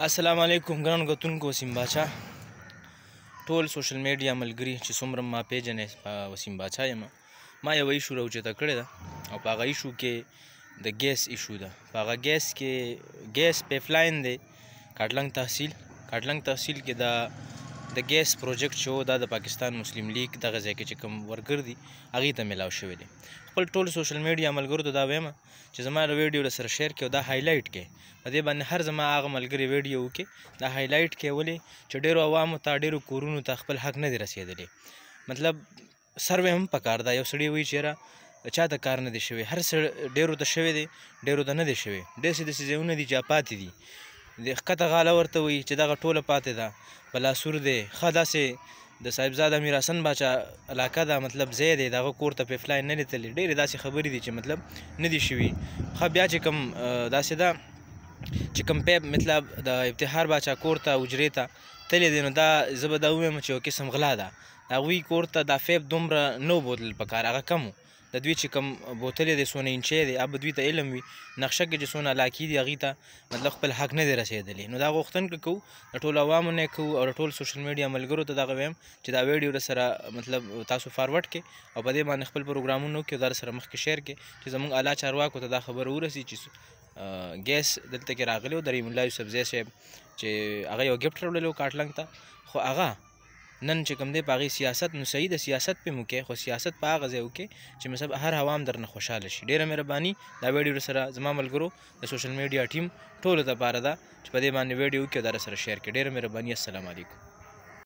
السلام علیکم ګرانو کتونکو وسیم باچا ټول سوشل میډیا ملګري چې څومره ما پیژنې وسیم باچا یم ما یو ایشو راوچته کړې ده او په هغه ایشو کې د ګیس ایشو ده په هغه ګیس کې ګیس پیپ لاین دی کاټلنګ تحصیل کې د ګیس پروجیکټ چې و دا د پاکستان مسلم لیگ دغه ځای کې چې کوم ورکر دي هغې ته میلاو شوی دی خپل ټول سوشل میډیا ملګرو ته دا وایم چې زما د ویډیو له سره شیر کړئ او دا هایلایټ کړئ په دې باندې هر زما هغه ملګري ویډیو وکړي دا هایلایټ کړئ ولې چې ډېرو عوامو ته ډېرو کورونو ته خپل حق نه دی رسېدلی مطلب سروې هم پکار ده یو سړی وایي چې یاره چا ته کار نه دی شوی هر ډېرو ته شوی دی ډېرو ته نه دی شوی داسې داسې ځایونه دي چې پاتې دي د ښکته غاله ورته وایي چې دغه ټوله پاتې ده بلاسور دی ښه داسې د صاحبزاده امیر حسن باچا علاقه ده مطلب ځای دی د هغه کور ته پیپ لاین نه دی تللی ډېرې داسې خبرې دي چې مطلب نه دي شوي ښه بیا چې کوم داسې ده چې کوم پیپ مطلب د افتخار باچا کور ته حجرې ته تللی دی نو دا زه به دا ووایم چې یو قسم غلا ده د هغوی کور ته دا پیپ دومره نه بوتلل پکار هغه کم د دوی چې کوم بوتلې دی څونه انچۍ دی هغه به دوی ته علم وي نقشه کې چې څونه علاقې دي هغې ته مطلب خپل حق نه دی رسېدلی نو دا غوښتنه کوو د ټولو عوامو نه کوو او د ټول سوشل میډیا ملګرو ته دغه وایم چې دا ویډیو سره مطلب تاسو فارورډ کړئ او په دې باندې خپل پروګرامونه وکړئ او دا سره مخکې شیر کړئ چې زموږ اعلی چارواکو ته دا خبره ورسي چې ګیس دلته کې راغلی و د رحیم الله یوسفزی صاحب چې هغه یو ګفټ راوړلی و کاټلنګ ته خو هغه نن چې کوم دی په هغې سیاست نو صحیح د سیاست پې مو کوې خو سیاست په هغه ځای وکړې چې مطلب هر عوام درنه خوشحاله شي ډېره مهرباني دا ویډیو سره زما ملګرو د سوشل میډیا ټیم ټولو دپاره ده چې په دې باندې ویډیو وکړي او دا سره شیر کړي ډېره مهرباني السلام علیکم